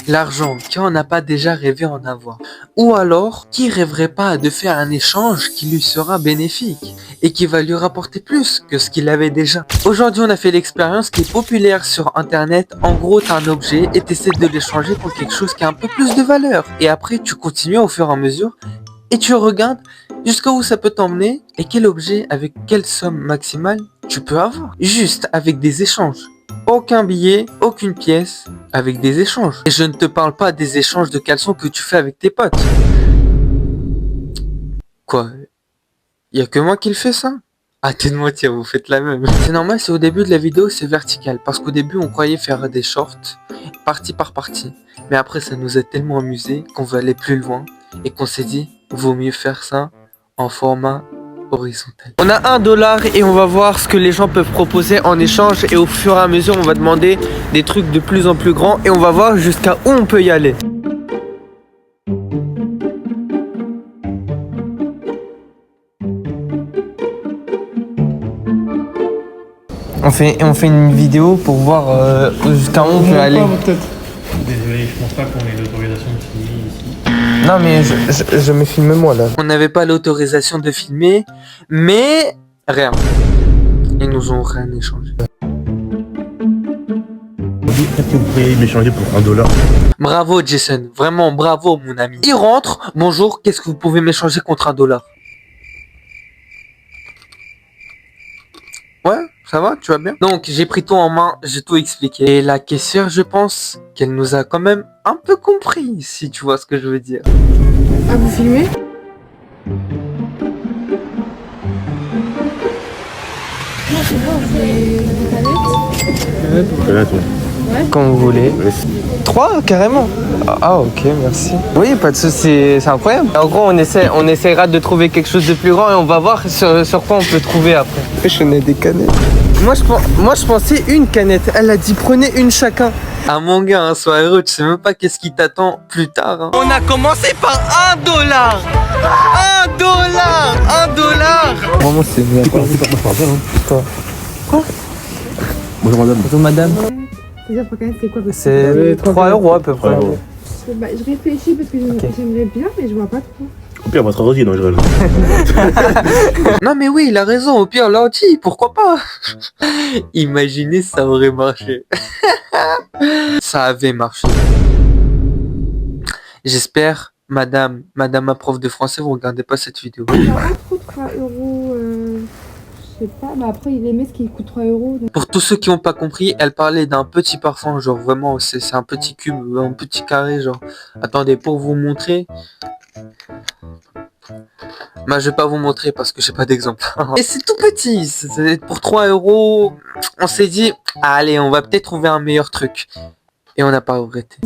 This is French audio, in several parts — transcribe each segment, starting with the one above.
L'argent, qui en a pas déjà rêvé en avoir? Ou alors, qui rêverait pas de faire un échange qui lui sera bénéfique et qui va lui rapporter plus que ce qu'il avait déjà? Aujourd'hui, on a fait l'expérience qui est populaire sur internet. En gros, t'as un objet et t'essaies de l'échanger pour quelque chose qui a un peu plus de valeur. Et après, tu continues au fur et à mesure et tu regardes jusqu'où ça peut t'emmener et quel objet avec quelle somme maximale tu peux avoir. Juste avec des échanges. Aucun billet, aucune pièce, avec des échanges. Et je ne te parle pas des échanges de caleçons que tu fais avec tes potes. Quoi? Y a que moi qui le fais ça? Arrêtez de mentir, vous faites la même. C'est normal, c'est au début de la vidéo, c'est vertical. Parce qu'au début, on croyait faire des shorts, partie par partie. Mais après, ça nous a tellement amusé qu'on veut aller plus loin. Et qu'on s'est dit, vaut mieux faire ça en format horizontal. On a $1 et on va voir ce que les gens peuvent proposer en échange. Et au fur et à mesure, on va demander des trucs de plus en plus grands. Et on va voir jusqu'à où on peut y aller. On fait une vidéo pour voir jusqu'à où on peut aller. Désolé, je pense pas qu'on ait l'autorisation de filmer ici. Non mais je me filme moi là. On n'avait pas l'autorisation de filmer, mais rien. Ils nous ont rien échangé. Est-ce que vous pourriez m'échanger pour $1? Bravo Jason, vraiment bravo mon ami. Il rentre, bonjour, qu'est-ce que vous pouvez m'échanger contre $1? Ouais, ça va, tu vas bien? Donc, j'ai pris tout en main, j'ai tout expliqué. Et la caissière, je pense qu'elle nous a quand même un peu compris, si tu vois ce que je veux dire. Ah, vous filmez? Non, c'est bon, je fais des canettes. Ouais. Quand vous voulez. 3 carrément. Ah ok, merci. Oui, pas de souci, c'est incroyable. En gros, on essaiera de trouver quelque chose de plus grand et on va voir sur quoi on peut trouver après. Je n'ai des canettes. Moi je pensais une canette. Elle a dit prenez une chacun. Ah mon gars, hein, sois heureux, tu sais même pas qu'est-ce qui t'attend plus tard. Hein. On a commencé par $1. $1. Vraiment c'est bien. Quoi? Bonjour madame. Bonjour madame. C'est-à-dire, pour canette, c'est quoi? C'est 3 € à peu près. Bah, je réfléchis parce que j'aimerais bien, mais je vois pas trop. Au pire, votre rosine, non, je rêve. Non mais oui, il a raison, au pire l'ordi, pourquoi pas? Imaginez ça aurait marché. Ça avait marché. J'espère, madame ma prof de français, vous regardez pas cette vidéo. Pas trop 3 €, je sais pas, mais après il aimait ce qui coûte 3 €. Donc... Pour tous ceux qui n'ont pas compris, elle parlait d'un petit parfum, genre vraiment, c'est un petit cube, un petit carré, genre. Attendez, pour vous montrer... Bah, je vais pas vous montrer parce que j'ai pas d'exemple. Et c'est tout petit, c'est pour 3 €. On s'est dit, allez, on va peut-être trouver un meilleur truc. Et on n'a pas regretté.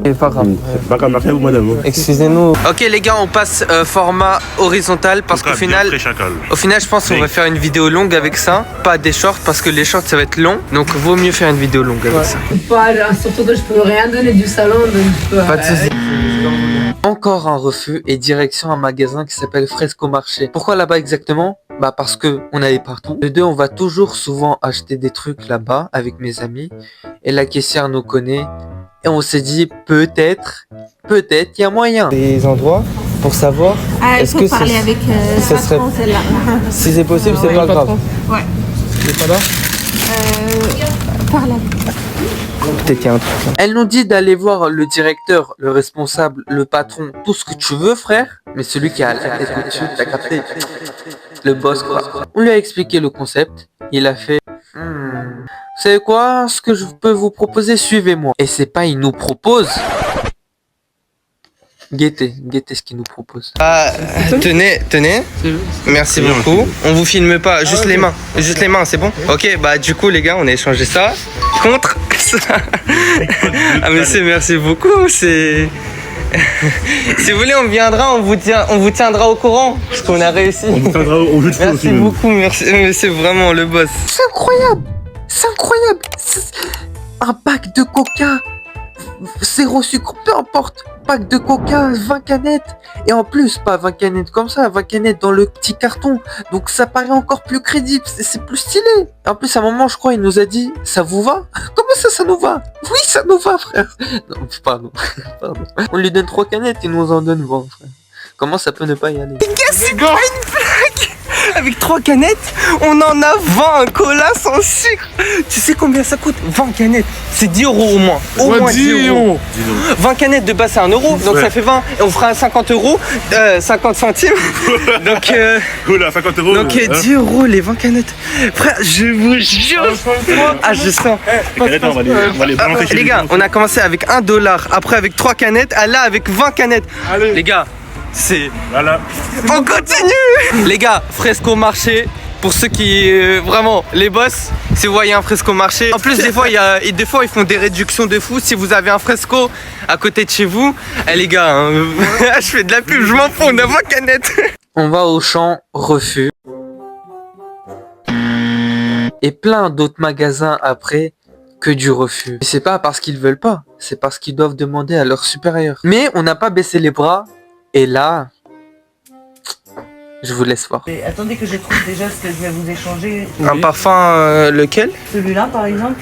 C'est pas grave. C'est pas grave, merci à vous madame. Excusez-nous. Ok les gars, on passe format horizontal parce qu'au final, je pense qu'on va faire une vidéo longue avec ça. Pas des shorts parce que les shorts ça va être long. Donc vaut mieux faire une vidéo longue avec ça. Pas, surtout que je peux rien donner du salon, donc je peux... Pas de soucis. Encore un refus et direction un magasin qui s'appelle Fresco Marché. Pourquoi là-bas exactement? Bah parce que on allait partout. De deux, on va toujours souvent acheter des trucs là-bas avec mes amis. Et la caissière nous connaît. Et on s'est dit peut-être, il y a moyen. Des endroits pour savoir. Ah, il faut parler avec le patron, celle-là. Si c'est possible, c'est pas grave. Ouais. C'est pas là? Parle avec. Peut-être qu'il y a un truc. Elle nous dit d'aller voir le directeur, le responsable, le patron, tout ce que tu veux, frère. Mais celui qui a la tête au-dessus, t'as capté? Le boss, quoi. On lui a expliqué le concept. Il a fait... Vous savez quoi? Ce que je peux vous proposer, suivez-moi. Et c'est pas il nous propose. Guettez ce qu'il nous propose. Ah, tenez. Merci beaucoup. On vous filme pas, juste les mains. Juste les mains, c'est bon? Ok, bah du coup les gars, on a échangé ça contre ça. Ah monsieur, merci beaucoup. C'est... Si vous voulez, on viendra, on vous tiendra au courant, parce qu'on a réussi. On vous tiendra au jeu de foot aussi. Merci beaucoup, merci, c'est vraiment le boss. C'est incroyable. Un pack de coca zéro sucre, peu importe. Pack de coca, 20 canettes. Et en plus, pas 20 canettes comme ça, 20 canettes dans le petit carton. Donc ça paraît encore plus crédible, c'est plus stylé. En plus, à un moment, je crois, il nous a dit, ça vous va? Comment ça nous va? Oui, ça nous va, frère. Non, pardon. Pardon. On lui donne 3 canettes, il nous en donne 20, frère. Comment ça peut ne pas y aller? Les gars, c'est pas une blague. Avec 3 canettes, on en a 20 cola sans sucre. Tu sais combien ça coûte? 20 canettes, c'est 10 euros au moins. Au moins 10 euros. 20 canettes de base, c'est 1 euro, donc ça fait 20. Et on fera 50 euros, 50 centimes. Donc, Cola, 50 euros. donc 10 euros les 20 canettes. Frère, je vous jure. Ah, je sens. Les canettes, on va les balancer chez Les gars, on a commencé avec 1 dollar, après avec 3 canettes, là avec 20 canettes. Allez. Les gars, c'est... Voilà. On continue. Les gars, Fresco Marché, pour ceux qui... vraiment, les boss, si vous voyez un Fresco Marché. En plus, des fois, ils font des réductions de fou. Si vous avez un Fresco à côté de chez vous, les gars, hein, je fais de la pub, je m'en fous, on a 20 canettes. On va au champ refus. Et plein d'autres magasins après que du refus. Et c'est pas parce qu'ils veulent pas, c'est parce qu'ils doivent demander à leur supérieur. Mais on n'a pas baissé les bras. Et là, je vous laisse voir. Et attendez que je trouve déjà ce que je vais vous échanger. Un parfum, lequel? Celui-là par exemple.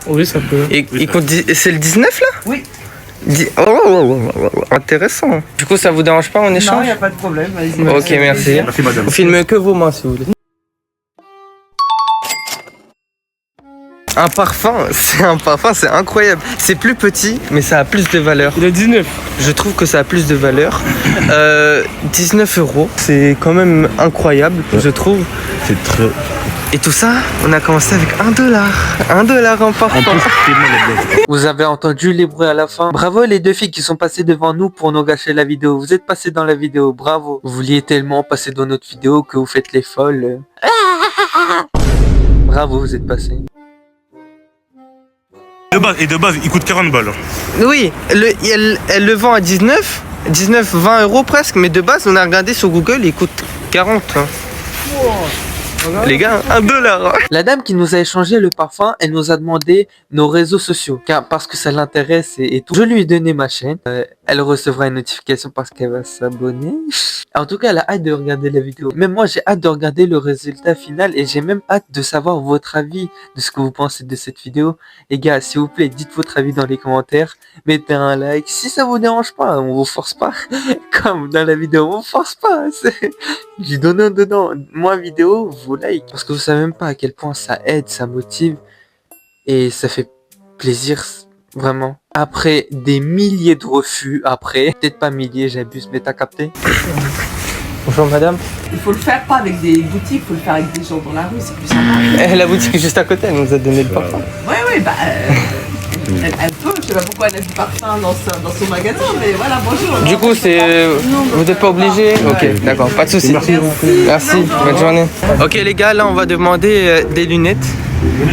Oui, ça peut. Et il coûte c'est le 19 là? Oui. Intéressant. Du coup, ça vous dérange pas en Non, échange? il n'y a pas de problème. Allez-y. Ok, merci. Merci, madame. On filme que vos mains si vous voulez. Un parfum, c'est incroyable. C'est plus petit, mais ça a plus de valeur. Il est 19. Je trouve que ça a plus de valeur. 19 euros, c'est quand même incroyable, je trouve. C'est très. Et tout ça, on a commencé avec 1 dollar. 1 dollar en parfum. Vous avez entendu les bruits à la fin. Bravo les deux filles qui sont passées devant nous pour nous gâcher la vidéo. Vous êtes passées dans la vidéo, bravo. Vous vouliez tellement passer dans notre vidéo que vous faites les folles. Bravo, vous êtes passées. De base, il coûte 40 balles. Oui, elle le vend à 19, 20 euros presque, mais de base, on a regardé sur Google, il coûte 40. Hein. Les gars, 1 dollar. La dame qui nous a échangé le parfum, elle nous a demandé nos réseaux sociaux, car parce que ça l'intéresse et tout. Je lui ai donné ma chaîne, elle recevra une notification parce qu'elle va s'abonner. En tout cas, elle a hâte de regarder la vidéo. Même moi, j'ai hâte de regarder le résultat final et j'ai même hâte de savoir votre avis de ce que vous pensez de cette vidéo. Les gars, s'il vous plaît, dites votre avis dans les commentaires, mettez un like. Si ça vous dérange pas, on vous force pas. Comme dans la vidéo, on vous force pas. Du donnant, moi vidéo, vous like. Parce que vous savez même pas à quel point ça aide, ça motive. Et ça fait plaisir, vraiment. Après des milliers de refus, peut-être pas milliers, j'abuse, mais t'as capté? Bonjour madame. Il faut le faire pas avec des boutiques, il faut le faire avec des gens dans la rue, c'est plus sympa. La boutique est juste à côté, elle nous a donné le parfum. Ouais, bah. Elle peut, je sais pas pourquoi elle a du parfum dans son magasin, mais voilà, bonjour. Du coup, c'est. Vous n'êtes pas obligé? Ok, d'accord, pas de soucis. Merci, bonne journée. Ok, les gars, là, on va demander des lunettes.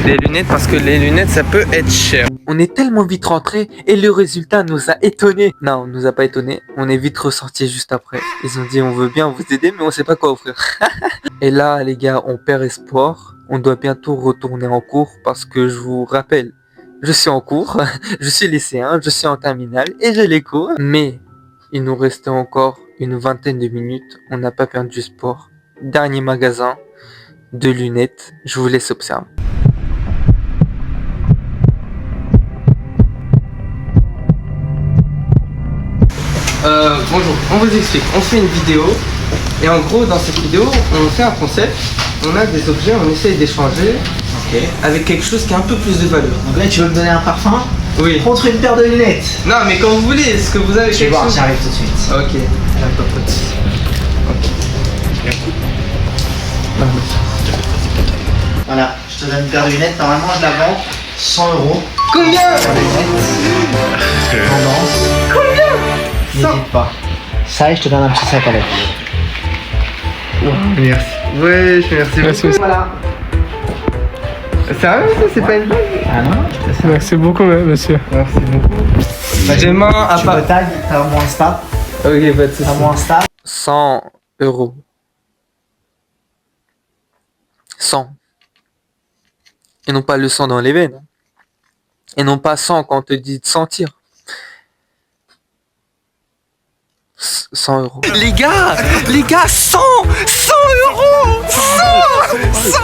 Des lunettes, parce que les lunettes, ça peut être cher. On est tellement vite rentré et le résultat nous a étonnés. Non, on nous a pas étonnés. On est vite ressortis juste après. Ils ont dit on veut bien vous aider mais on sait pas quoi offrir. Et là les gars, on perd espoir. On doit bientôt retourner en cours parce que je vous rappelle, je suis en cours, je suis lycéen, je suis en terminale et j'ai les cours. Mais il nous restait encore une vingtaine de minutes. On n'a pas perdu espoir. Dernier magasin de lunettes. Je vous laisse observer. Bonjour, on vous explique, on fait une vidéo et en gros dans cette vidéo on fait un concept, on a des objets, on essaye d'échanger avec quelque chose qui a un peu plus de valeur. Donc là, tu veux me donner un parfum Oui. contre une paire de lunettes. Non mais quand vous voulez, est-ce que vous avez Je vais quelque voir, chose? j'arrive tout de suite. Ok, d'accord, pas de souci. Voilà, je te donne une paire de lunettes, normalement je la vends 100 euros. Combien? Tendance. Combien? N'hésite pas. Ça et je te donne un petit sac avec. Merci. Ouais, merci beaucoup. Voilà. Sérieux, ça c'est pas une blague? Ah non, je te sais. Merci beaucoup, monsieur. Merci beaucoup. Demain à Tu part. me tags, t'as mon Insta. Ok, pas de souci. T'as mon Insta. 100 euros. 100. Et non pas le sang dans les veines. Et non pas 100 quand on te dit de sentir. 100 euros. Les gars, 100 euros 100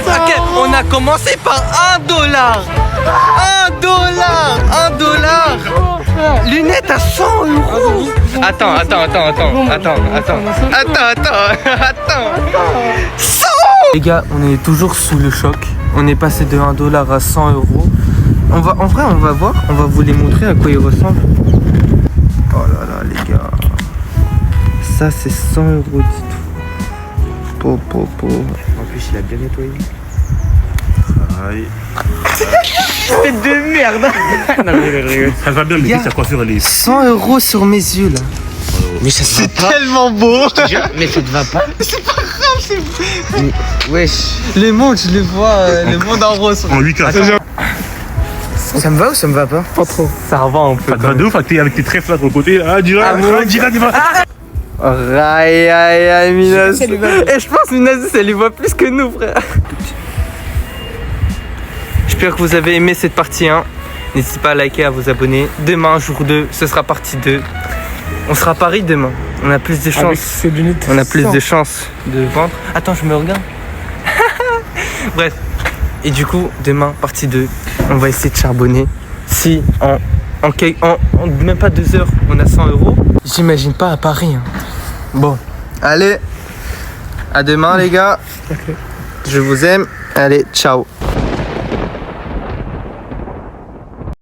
Ok, on a commencé par $1. Lunettes à 100 euros. Attends. 100. Les gars, on est toujours sous le choc. On est passé de $1 à 100 euros. En vrai, on va voir. On va vous les montrer à quoi ils ressemblent. Oh là là, les gars. Ça, c'est 100 euros du tout. En plus, il a bien nettoyé. Aïe. C'est de merde. Ça va bien, mais sa coiffure, elle est... 100 euros sur mes yeux, là. Mais ça se va C'est pas. tellement beau. Mais ça te va pas. Wesh. Le monde, je le vois, le monde en rose. En 8K. Ça me va ou ça me va pas? Pas trop. Ça va un peu. Ça te va de ouf, avec tes trèfles là de l'autre côté. Ah, dis-le, dis-le. Aïe, Minas. Et je pense Minas, ça lui voit plus que nous, frère. J'espère que vous avez aimé cette partie 1. N'hésitez pas à liker, à vous abonner. Demain, jour 2, ce sera partie 2. On sera à Paris demain. On a plus de chances. On a plus de chances de vendre. Attends, je me regarde. Bref. Et du coup, demain, partie 2. On va essayer de charbonner. Si en même pas 2 heures, on a 100 euros. J'imagine pas à Paris. Hein. Bon. Allez. À demain, les gars. Je vous aime. Allez, ciao.